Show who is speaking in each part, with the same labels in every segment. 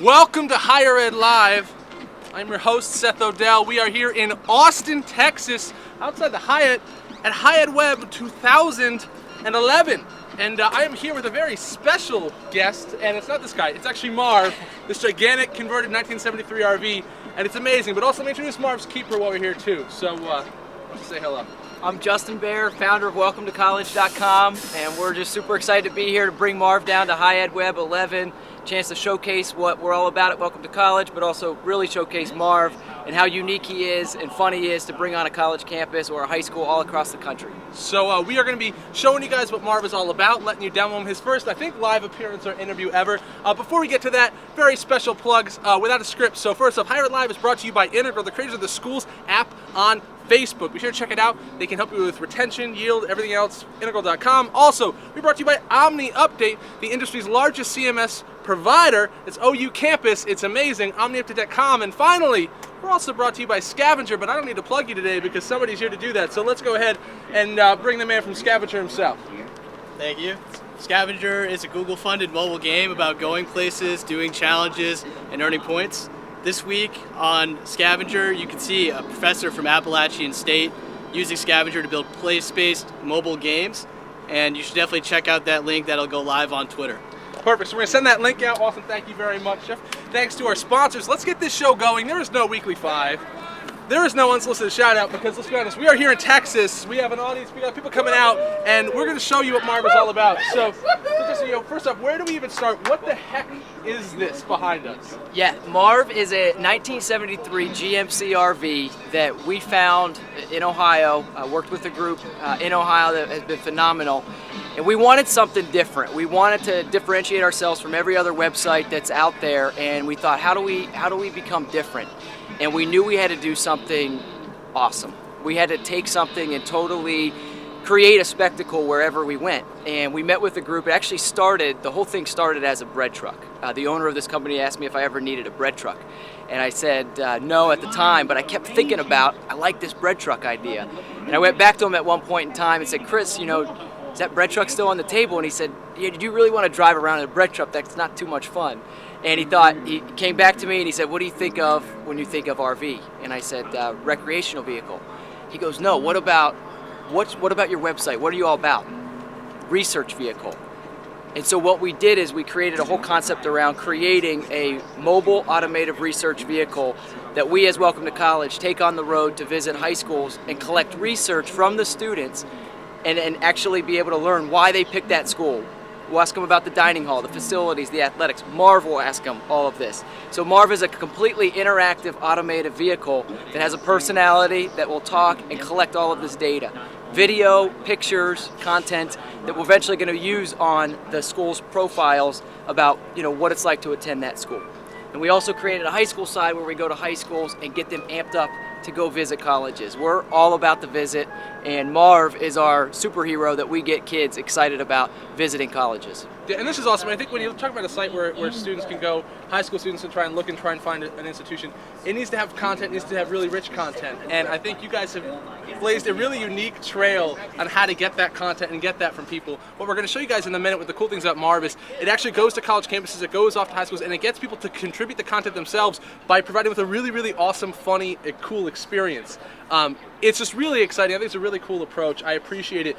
Speaker 1: Welcome to HigherEdLive. I'm your host, Seth Odell. We are here in Austin, Texas, outside the Hyatt at HighEdWeb 2011. And I am here with a very special guest, and it's not this guy, it's actually Marv, this gigantic converted 1973 RV, and it's amazing. But also, let me introduce Marv's keeper while we're here too. So, say hello.
Speaker 2: I'm Justin Baer, founder of WelcomeToCollege.com, and we're just super excited to be here to bring Marv down to HighEdWeb 11, chance to showcase what we're all about at Welcome to College, but also really showcase Marv and how unique he is and fun he is to bring on a college campus or a high school all across the country.
Speaker 1: So we are going to be showing you guys what Marv is all about, letting you download him his first, I think, live appearance or interview ever. Before we get to that, very special plugs without a script. So first off, HigherEdLive is brought to you by Integral, the creators of the schools app on Facebook. Be sure to check it out. They can help you with retention, yield, everything else. Integral.com. Also, we're brought to you by Omni Update, the industry's largest CMS provider. It's OU Campus. It's amazing. OmniUpdate.com. And finally, we're also brought to you by Scavenger, but I don't need to plug you today because somebody's here to do that. So let's go ahead and bring the man from Scavenger himself.
Speaker 3: Thank you. Scavenger is a Google-funded mobile game about going places, doing challenges, and earning points. This week on Scavenger, you can see a professor from Appalachian State using Scavenger to build place-based mobile games, and you should definitely check out that link. That'll go live on Twitter.
Speaker 1: Perfect. So we're going to send that link out. Awesome. Thank you very much, Jeff. Thanks to our sponsors. Let's get this show going. There is no Weekly 5. There is no unsolicited shout out because, let's be honest, we are here in Texas. We have an audience. We got people coming out, and we're going to show you what Marv is all about. So, first off, where do we even start? What the heck is this behind us?
Speaker 2: Yeah, Marv is a 1973 GMC RV that we found in Ohio. I worked with a group in Ohio that has been phenomenal. And we wanted something different. We wanted to differentiate ourselves from every other website that's out there, and we thought, how do we become different? And we knew we had to do something awesome. We had to take something and totally create a spectacle wherever we went. And we met with a group. It actually the whole thing started as a bread truck. The owner of this company asked me if I ever needed a bread truck. And I said no at the time, but I kept thinking about, I like this bread truck idea. And I went back to him at one point in time and said, Chris, is that bread truck still on the table? And he said, yeah, did you really want to drive around in a bread truck? That's not too much fun. And he came back to me and he said, what do you think of when you think of RV? And I said, recreational vehicle. He goes, no, what about your website? What are you all about? Research vehicle. And so what we did is we created a whole concept around creating a mobile automated research vehicle that we as Welcome to College take on the road to visit high schools and collect research from the students and actually be able to learn why they picked that school. We'll ask them about the dining hall, the facilities, the athletics. Marv will ask them all of this. So Marv is a completely interactive automated vehicle that has a personality that will talk and collect all of this data. Video, pictures, content that we're eventually going to use on the school's profiles about what it's like to attend that school. And we also created a high school side where we go to high schools and get them amped up to go visit colleges. We're all about the visit, and Marv is our superhero that we get kids excited about visiting colleges.
Speaker 1: Yeah, and this is awesome. I think when you talk about a site where students can go, high school students can try and find an institution, it needs to have content, it needs to have really rich content. And I think you guys have blazed a really unique trail on how to get that content and get that from people. What we're going to show you guys in a minute with the cool things about Marv is it actually goes to college campuses, it goes off to high schools, and it gets people to contribute the content themselves by providing with a really, really awesome, funny, and cool experience. It's just really exciting. I think it's a really cool approach. I appreciate it.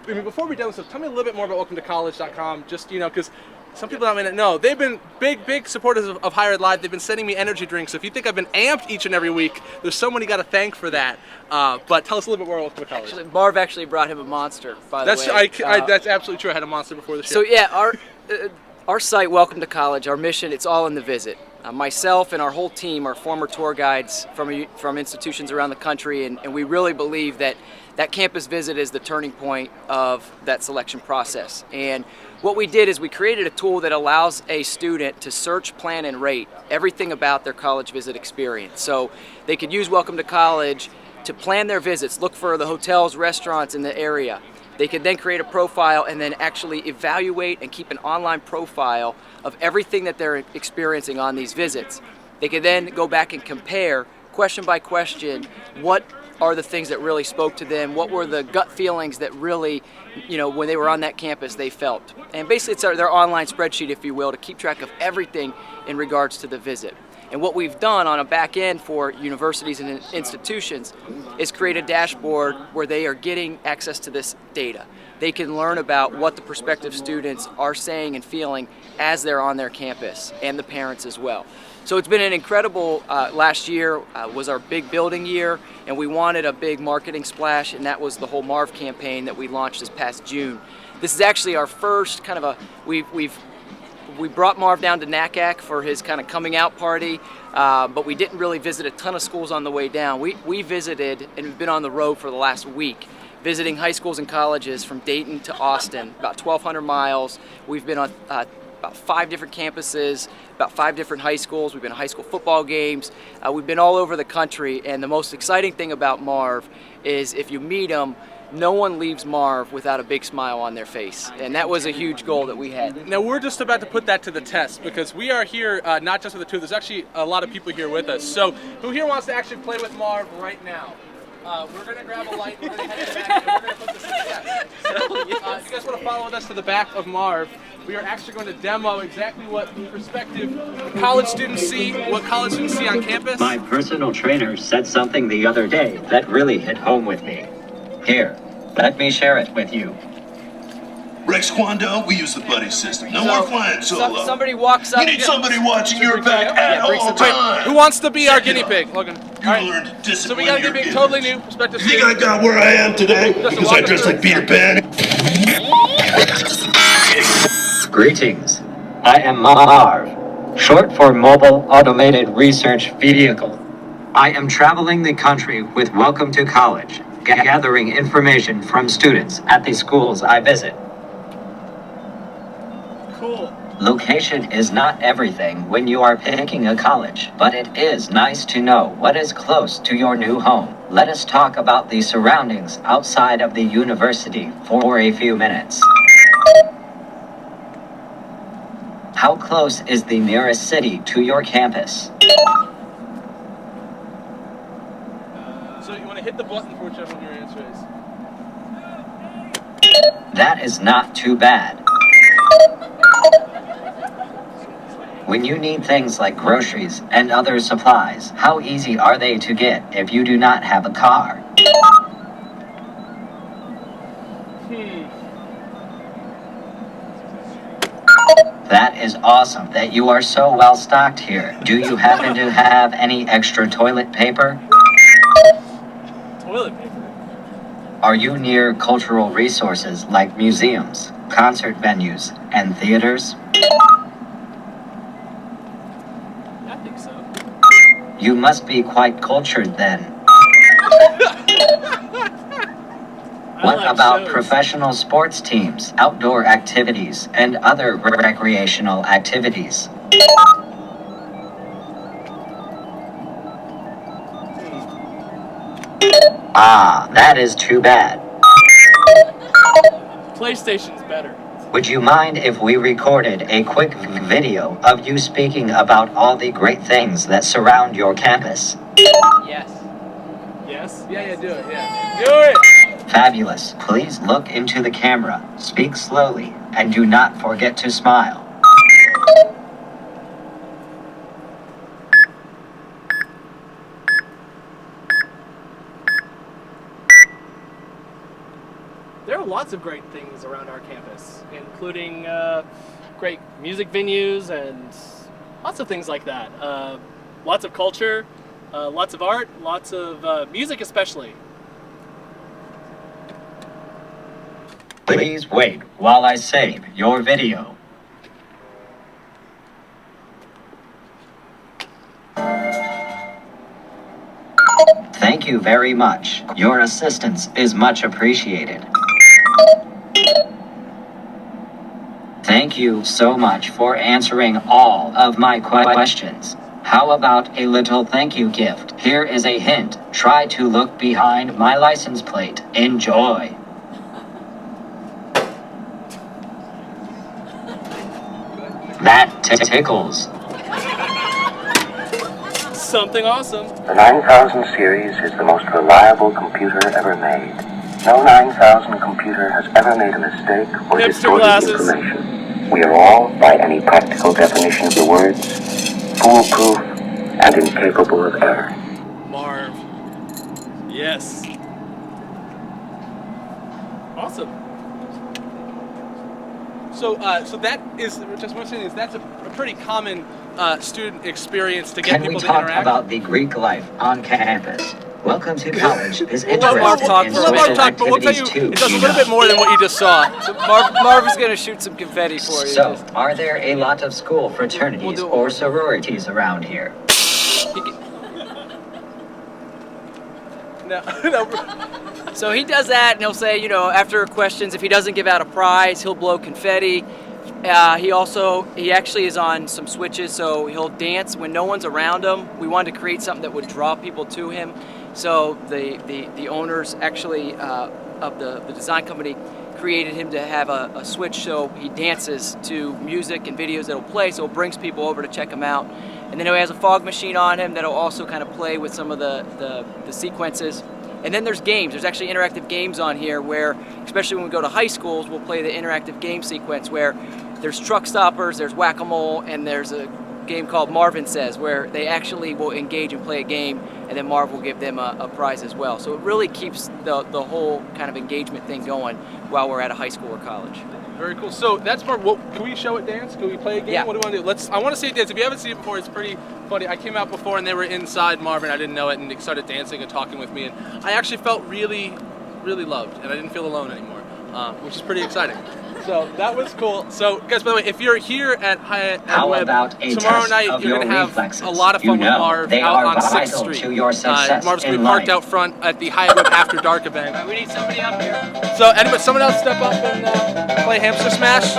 Speaker 1: Before we do this, tell me a little bit more about WelcomeToCollege.com, just, because some people may not know. They've been big supporters of HigherEdLive. They've been sending me energy drinks. So if you think I've been amped each and every week, there's someone you got to thank for that. But tell us a little bit more about Welcome to College.
Speaker 2: Marv actually brought him a Monster, by the way.
Speaker 1: That's absolutely true. I had a Monster before the show.
Speaker 2: So yeah, our site, Welcome to College, our mission, it's all in the visit. Myself and our whole team are former tour guides from institutions around the country, and we really believe that campus visit is the turning point of that selection process. And what we did is we created a tool that allows a student to search, plan, and rate everything about their college visit experience. So they could use Welcome to College to plan their visits, look for the hotels, restaurants in the area. They could then create a profile and then actually evaluate and keep an online profile of everything that they're experiencing on these visits. They could then go back and compare question by question, what are the things that really spoke to them? What were the gut feelings that really, when they were on that campus, they felt? And basically, it's their online spreadsheet, if you will, to keep track of everything in regards to the visit. And what we've done on a back end for universities and institutions is create a dashboard where they are getting access to this data. They can learn about what the prospective students are saying and feeling as they're on their campus, and the parents as well. So it's been an incredible, last year was our big building year, and we wanted a big marketing splash, and that was the whole Marv campaign that we launched this past June. This is actually our first kind of we brought Marv down to NACAC for his kind of coming out party, but we didn't really visit a ton of schools on the way down. We visited, and we've been on the road for the last week, visiting high schools and colleges from Dayton to Austin, about 1,200 miles. We've been on about 5 different campuses, about 5 different high schools. We've been to high school football games. We've been all over the country, and the most exciting thing about Marv is if you meet him, no one leaves Marv without a big smile on their face, and that was a huge goal that we had.
Speaker 1: Now we're just about to put that to the test because we are here not just with the two. There's actually a lot of people here with us. So who here wants to actually play with Marv right now? We're going to grab a light, we're going to head to the back, and we're going to put this in the test. So, if you guys want to follow with us to the back of Marv, we are actually going to demo exactly what prospective college students see, what college students see on campus.
Speaker 4: My personal trainer said something the other day that really hit home with me. Here, let me share it with you.
Speaker 5: Rex Kwando, we use the buddy system. No more flying solo.
Speaker 2: Somebody walks up.
Speaker 5: You need somebody watching your back at all times.
Speaker 1: Who wants to be our guinea pig? Logan.
Speaker 5: You learn to discipline
Speaker 1: So we got a guinea pig, totally new, prospective
Speaker 5: You think I got where I am today because I dress like Peter Pan?
Speaker 4: Greetings. I am Marv, short for Mobile Automated Research Vehicle. I am traveling the country with Welcome to College, gathering information from students at the schools I visit.
Speaker 1: Cool.
Speaker 4: Location is not everything when you are picking a college, but it is nice to know what is close to your new home. Let us talk about the surroundings outside of the university for a few minutes. How close is the nearest city to your campus?
Speaker 1: So you want to hit the button for whichever one your answer is.
Speaker 4: That is not too bad. When you need things like groceries and other supplies, how easy are they to get if you do not have a car? That is awesome that you are so well stocked here. Do you happen to have any extra toilet paper?
Speaker 1: Toilet paper.
Speaker 4: Are you near cultural resources like museums, concert venues, and theaters?
Speaker 1: I think so.
Speaker 4: You must be quite cultured then. What about professional sports teams, outdoor activities, and other recreational activities? Ah, that is too bad.
Speaker 1: PlayStation's better.
Speaker 4: Would you mind if we recorded a quick video of you speaking about all the great things that surround your campus?
Speaker 2: Yes.
Speaker 1: Yes? Yeah, do it, yeah. Do it!
Speaker 4: Fabulous. Please look into the camera, speak slowly, and do not forget to smile.
Speaker 6: There are lots of great things around our campus, including great music venues and lots of things like that. Lots of culture, lots of art, lots of music especially.
Speaker 4: Please wait while I save your video. Thank you very much. Your assistance is much appreciated. Thank you so much for answering all of my questions. How about a little thank you gift? Here is a hint. Try to look behind my license plate. Enjoy. That tickles.
Speaker 6: something awesome.
Speaker 7: The 9000 series is the most reliable computer ever made. No 9000 computer has ever made a mistake or
Speaker 6: Hipster
Speaker 7: distorted
Speaker 6: glasses.
Speaker 7: information. We are all, by any practical definition of the words, foolproof and incapable of error.
Speaker 6: Marv. Yes. Awesome.
Speaker 1: So that is just one thing. Is that's a pretty common student experience to get
Speaker 4: Can we
Speaker 1: people to
Speaker 4: talk
Speaker 1: interact.
Speaker 4: about the Greek life on campus? Welcome to college is
Speaker 1: We'll let Marv
Speaker 4: interested
Speaker 1: talk
Speaker 4: in
Speaker 1: for a minute.
Speaker 4: social
Speaker 1: Talk, but we'll tell
Speaker 4: activities
Speaker 1: you
Speaker 4: too.
Speaker 1: it does a little bit more than what you just saw.
Speaker 2: So Marv is going to shoot some confetti for you.
Speaker 4: So, are there a lot of school fraternities
Speaker 2: We'll do it.
Speaker 4: or sororities around here?
Speaker 1: No.
Speaker 2: So he does that, and he'll say, you know, after questions, if he doesn't give out a prize, he'll blow confetti. He actually is on some switches, so he'll dance when no one's around him. We wanted to create something that would draw people to him. So the owners actually of the design company created him to have a switch, so he dances to music and videos that'll play, so it brings people over to check him out. And then he has a fog machine on him that'll also kind of play with some of the sequences. And then there's games. There's actually interactive games on here where, especially when we go to high schools, we'll play the interactive game sequence where there's truck stoppers, there's whack-a-mole, and there's a game called Marvin Says where they actually will engage and play a game, and then Marv will give them a prize as well. So it really keeps the whole kind of engagement thing going while we're at a high school or college.
Speaker 1: Very cool. So that's Marv. Can we show it dance? Can we play a game?
Speaker 2: Yeah.
Speaker 1: What do we want to do? I want to see it dance. If you haven't seen it before, it's pretty funny. I came out before and they were inside Marvin. I didn't know it, and they started dancing and talking with me, and I actually felt really, really loved, and I didn't feel alone anymore, which is pretty exciting. So that was cool. So guys, by the way, if you're here at HighEdWeb tomorrow night, you're going to have a lot of fun with Marv out on 6th Street. Marv's going to be parked out front at the HighEdWeb After Dark event.
Speaker 2: We need somebody up here.
Speaker 1: So anybody, someone else step up and play Hamster Smash?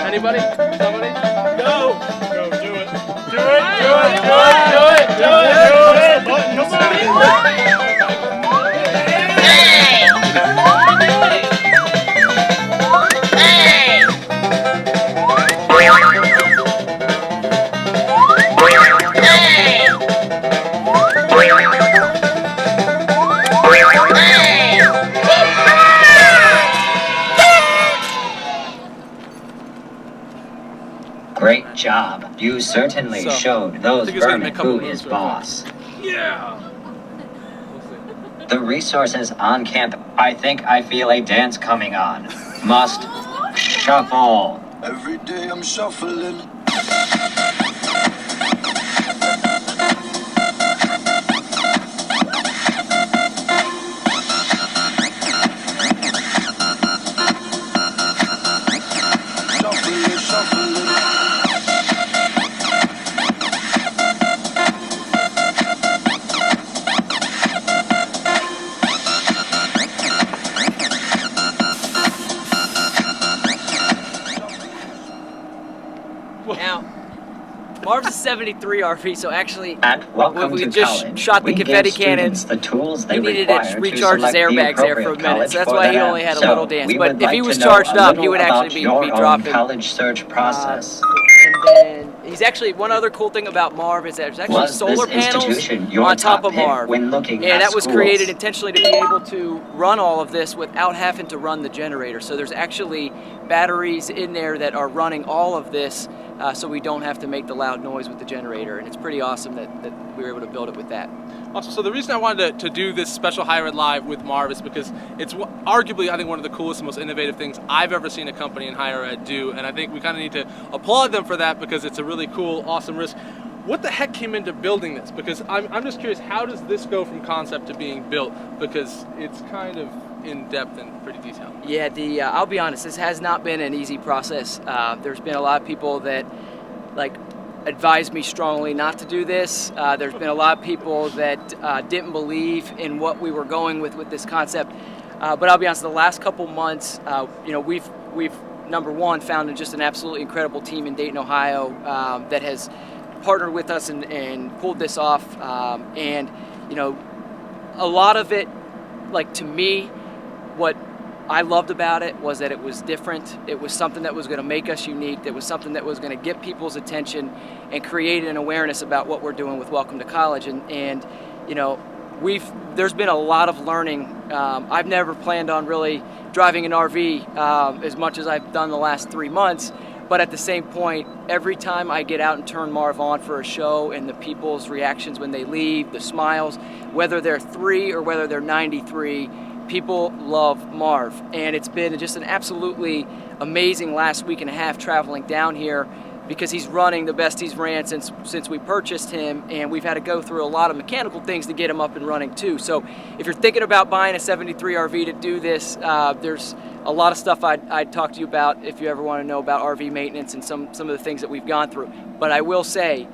Speaker 1: Anybody? Somebody? Go!
Speaker 6: Go, do it. Do it, do it, do it, do it, do it, do it. Come on.
Speaker 4: Great job. You certainly
Speaker 1: So,
Speaker 4: showed
Speaker 1: I
Speaker 4: those
Speaker 1: think it's gonna
Speaker 4: vermin
Speaker 1: make a couple
Speaker 4: who
Speaker 1: moves
Speaker 4: is
Speaker 1: real quick.
Speaker 4: boss.
Speaker 1: Yeah! We'll see.
Speaker 4: The resources on campus. I think I feel a dance coming on. Must shuffle.
Speaker 5: Every day I'm shuffling. Shuffling, shuffling.
Speaker 2: Now, Marv's a 73 RV, so actually,
Speaker 4: And welcome
Speaker 2: we
Speaker 4: to
Speaker 2: just
Speaker 4: college.
Speaker 2: shot the
Speaker 4: We give
Speaker 2: confetti
Speaker 4: cannons
Speaker 2: cannons.
Speaker 4: the tools they
Speaker 2: He needed
Speaker 4: require
Speaker 2: to recharge his
Speaker 4: select the
Speaker 2: airbags there for a
Speaker 4: appropriate
Speaker 2: minute,
Speaker 4: college
Speaker 2: so that's
Speaker 4: for
Speaker 2: why he
Speaker 4: them.
Speaker 2: only had a
Speaker 4: So,
Speaker 2: little dance.
Speaker 4: we
Speaker 2: But
Speaker 4: would
Speaker 2: if
Speaker 4: like
Speaker 2: he
Speaker 4: to
Speaker 2: was
Speaker 4: know
Speaker 2: charged
Speaker 4: a
Speaker 2: up, he
Speaker 4: little
Speaker 2: would
Speaker 4: about
Speaker 2: actually
Speaker 4: your
Speaker 2: be
Speaker 4: own
Speaker 2: dropping.
Speaker 4: college search process.
Speaker 2: And then he's actually, one other cool thing about Marv is that there's actually
Speaker 4: Was
Speaker 2: solar
Speaker 4: this
Speaker 2: panels
Speaker 4: institution your
Speaker 2: on top
Speaker 4: top
Speaker 2: of
Speaker 4: pick
Speaker 2: Marv.
Speaker 4: when looking
Speaker 2: And
Speaker 4: at
Speaker 2: that was
Speaker 4: schools?
Speaker 2: created intentionally to be able to run all of this without having to run the generator. So there's actually batteries in there that are running all of this, so we don't have to make the loud noise with the generator. And it's pretty awesome that we were able to build it with that.
Speaker 1: Awesome. So the reason I wanted to do this special HigherEdLive with Marv is because it's arguably, I think, one of the coolest and most innovative things I've ever seen a company in higher ed do, and I think we kind of need to applaud them for that because it's a really cool, awesome risk. What the heck came into building this? Because I'm just curious, how does this go from concept to being built? Because it's kind of in-depth and pretty detailed.
Speaker 2: Yeah, I'll be honest, this has not been an easy process. There's been a lot of people that advised me strongly not to do this. There's been a lot of people that didn't believe in what we were going with this concept. But I'll be honest, the last couple months, we've number one found just an absolutely incredible team in Dayton, Ohio, that has partnered with us and pulled this off. And a lot of it, to me, what I loved about it was that it was different. It was something that was going to make us unique. It was something that was going to get people's attention and create an awareness about what we're doing with Welcome to College. And you know, there's been a lot of learning. I've never planned on really driving an RV as much as I've done the last 3 months. But at the same point, every time I get out and turn Marv on for a show and the people's reactions when they leave, the smiles, whether they're 3 or whether they're 93, people love Marv. And it's been just an absolutely amazing last week and a half traveling down here, because he's running the best he's ran since we purchased him, and we've had to go through a lot of mechanical things to get him up and running too. So if you're thinking about buying a 73 RV to do this, there's a lot of stuff I'd talk to you about if you ever want to know about RV maintenance and some of the things that we've gone through. But I will say,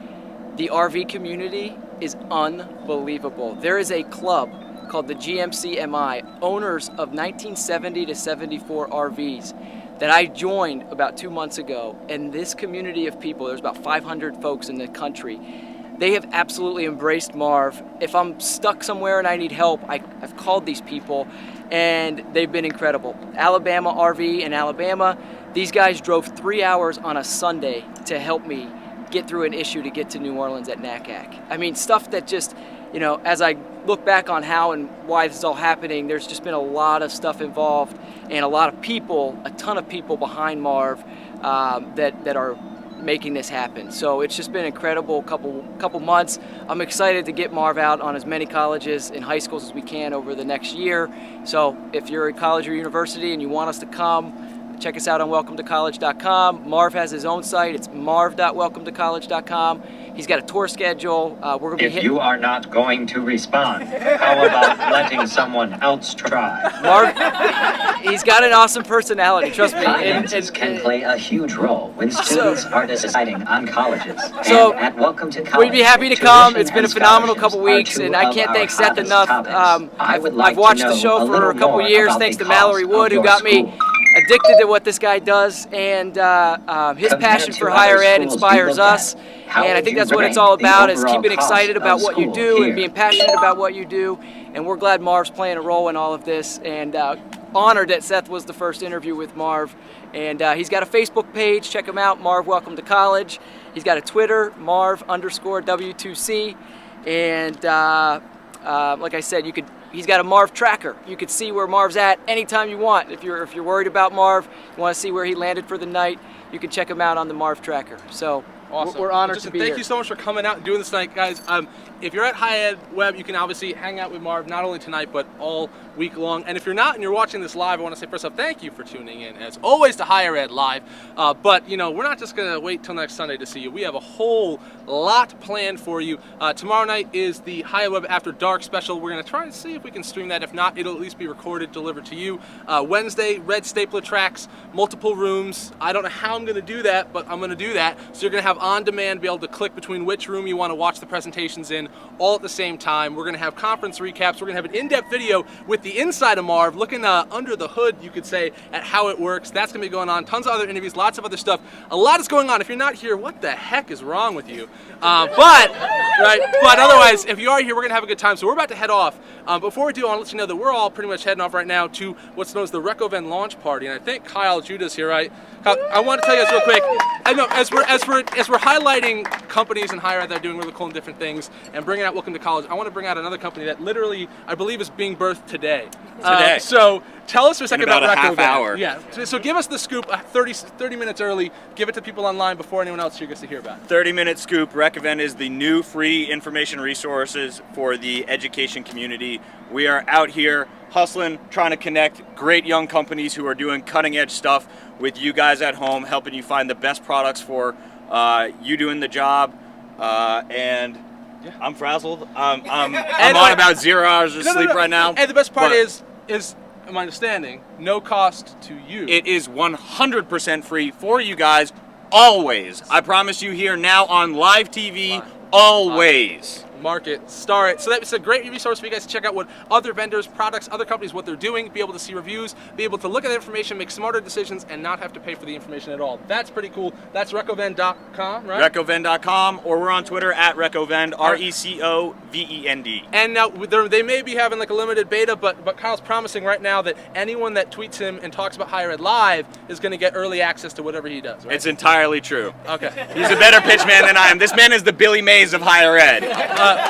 Speaker 2: the RV community is unbelievable. There is a club called the GMCMI, owners of 1970 to 74 RVs, that I joined about 2 months ago. And this community of people, there's about 500 folks in the country, they have absolutely embraced Marv. If I'm stuck somewhere and I need help, I've called these people, and they've been incredible. Alabama RV in Alabama, these guys drove 3 hours on a Sunday to help me get through an issue to get to New Orleans at NACAC. I mean, stuff that just, you know, as I look back on how and why this is all happening, there's just been a lot of stuff involved and a lot of people, a ton of people behind Marv that are making this happen. So it's just been an incredible couple months. I'm excited to get Marv out on as many colleges and high schools as we can over the next year. So if you're at college or university and you want us to come, check us out on welcometocollege.com. Marv has his own site. It's marv.welcometocollege.com. He's got a tour schedule. We're gonna
Speaker 4: If you are not going to respond, how about letting someone else try?
Speaker 2: Marv, he's got an awesome personality, trust me.
Speaker 4: Finances can play a huge role when students are deciding on colleges.
Speaker 2: So,
Speaker 4: and at Welcome to College,
Speaker 2: we'd be happy to come.
Speaker 4: tuition
Speaker 2: It's been a
Speaker 4: and
Speaker 2: phenomenal
Speaker 4: scholarships
Speaker 2: couple weeks,
Speaker 4: are two
Speaker 2: and I
Speaker 4: of
Speaker 2: can't
Speaker 4: our
Speaker 2: thank Seth
Speaker 4: hottest
Speaker 2: enough.
Speaker 4: topics. I would like
Speaker 2: I've watched
Speaker 4: to
Speaker 2: the show
Speaker 4: know
Speaker 2: for
Speaker 4: little
Speaker 2: a couple
Speaker 4: more
Speaker 2: years,
Speaker 4: about
Speaker 2: thanks
Speaker 4: the
Speaker 2: to Mallory
Speaker 4: cost of
Speaker 2: Wood, who
Speaker 4: your
Speaker 2: got me
Speaker 4: school.
Speaker 2: addicted to what this guy does, and his
Speaker 4: Compared
Speaker 2: passion
Speaker 4: to
Speaker 2: for
Speaker 4: other
Speaker 2: higher ed
Speaker 4: schools
Speaker 2: inspires
Speaker 4: you look
Speaker 2: us.
Speaker 4: at, how
Speaker 2: And I
Speaker 4: would
Speaker 2: think
Speaker 4: you
Speaker 2: that's what it's
Speaker 4: rank
Speaker 2: all
Speaker 4: the
Speaker 2: about, is
Speaker 4: overall
Speaker 2: keeping
Speaker 4: cost
Speaker 2: excited
Speaker 4: of
Speaker 2: about what you
Speaker 4: school
Speaker 2: do
Speaker 4: here?
Speaker 2: and being passionate about what you do. And we're glad Marv's playing a role in all of this, and honored that Seth was the first interview with Marv. And he's got a Facebook page. Check him out, Marv Welcome to College. He's got a Twitter, Marv_W2C. And like I said, he's got a Marv tracker. You could see where Marv's at anytime you want. If you're worried about Marv, you want to see where he landed for the night, you can check him out on the Marv tracker. So
Speaker 1: Awesome.
Speaker 2: we're honored
Speaker 1: Justin,
Speaker 2: to be here.
Speaker 1: Thank you so much for coming out and doing this tonight, guys. If you're at HighEdWeb, you can obviously hang out with Marv not only tonight but all week long. And if you're not and you're watching this live, I want to say first off, thank you for tuning in as always to HigherEdLive. But you know, we're not just gonna wait till next Sunday to see you. We have a whole lot planned for you. Tomorrow night is the HighEdWeb After Dark special. We're gonna try and see if we can stream that. If not, it'll at least be recorded, delivered to you. Wednesday, red stapler tracks, multiple rooms. I don't know how I'm gonna do that, but I'm gonna do that. So you're gonna have on demand, be able to click between which room you want to watch the presentations in, all at the same time. We're going to have conference recaps. We're going to have an in-depth video with the inside of Marv, looking under the hood, you could say, at how it works. That's going to be going on. Tons of other interviews, lots of other stuff. A lot is going on. If you're not here, what the heck is wrong with you? But otherwise, if you are here, we're going to have a good time. So we're about to head off. Before we do, I want to let you know that we're all pretty much heading off right now to what's known as the Recoven launch party. And I think Kyle Judah's here, right? Kyle, I want to tell you this real quick. I know as we're highlighting companies in higher ed that are doing really cool and different things and bringing out Welcome to College, I want to bring out another company that literally, I believe, is being birthed today. So tell us for a second about
Speaker 8: a half
Speaker 1: Recoven.
Speaker 8: hour.
Speaker 1: Yeah. So give us the scoop 30 minutes early. Give it to people online before anyone else here gets to hear about it.
Speaker 8: 30-minute scoop. Recoven is the new free information resources for the education community. We are out here hustling, trying to connect great young companies who are doing cutting-edge stuff with you guys at home, helping you find the best products for you doing the job. And yeah. I'm frazzled. I'm on about 0 hours of sleep right now.
Speaker 1: And the best part is my understanding, no cost to you.
Speaker 8: It is 100% free for you guys, always. I promise you here now on live TV, always.
Speaker 1: market, start it. So that's a great resource for you guys to check out what other vendors, products, other companies, what they're doing, be able to see reviews, be able to look at the information, make smarter decisions, and not have to pay for the information at all. That's pretty cool. That's recovend.com, right?
Speaker 8: Recovend.com, or we're on Twitter at Recovend, RECOVEND.
Speaker 1: And now they may be having like a limited beta, but Kyle's promising right now that anyone that tweets him and talks about HigherEdLive is going to get early access to whatever he does, right?
Speaker 8: It's entirely true.
Speaker 1: Okay.
Speaker 8: He's a better pitch man than I am. This man is the Billy Mays of higher ed.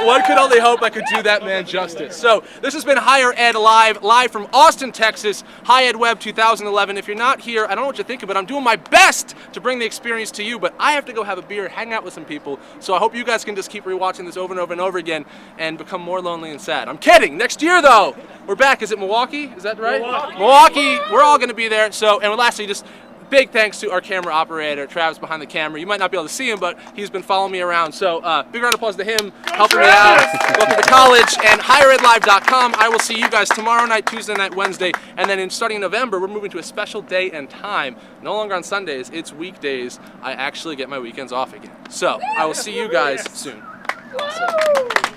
Speaker 1: One could only hope I could do that man justice. So this has been HigherEdLive, live from Austin, Texas, HighEdWeb 2011. If you're not here, I don't know what you're thinking, but I'm doing my best to bring the experience to you, but I have to go have a beer, hang out with some people, so I hope you guys can just keep rewatching this over and over and over again and become more lonely and sad. I'm kidding. Next year, though, we're back. Is it Milwaukee? Is that right? Milwaukee. We're all going to be there. So, and lastly, just big thanks to our camera operator, Travis, behind the camera. You might not be able to see him, but he's been following me around. So big round of applause to him, helping me out. Welcome to college. And HigherEdLive.com. I will see you guys tomorrow night, Tuesday night, Wednesday. And then starting in November, we're moving to a special day and time. No longer on Sundays, it's weekdays. I actually get my weekends off again. So I will see you guys soon.
Speaker 6: Awesome.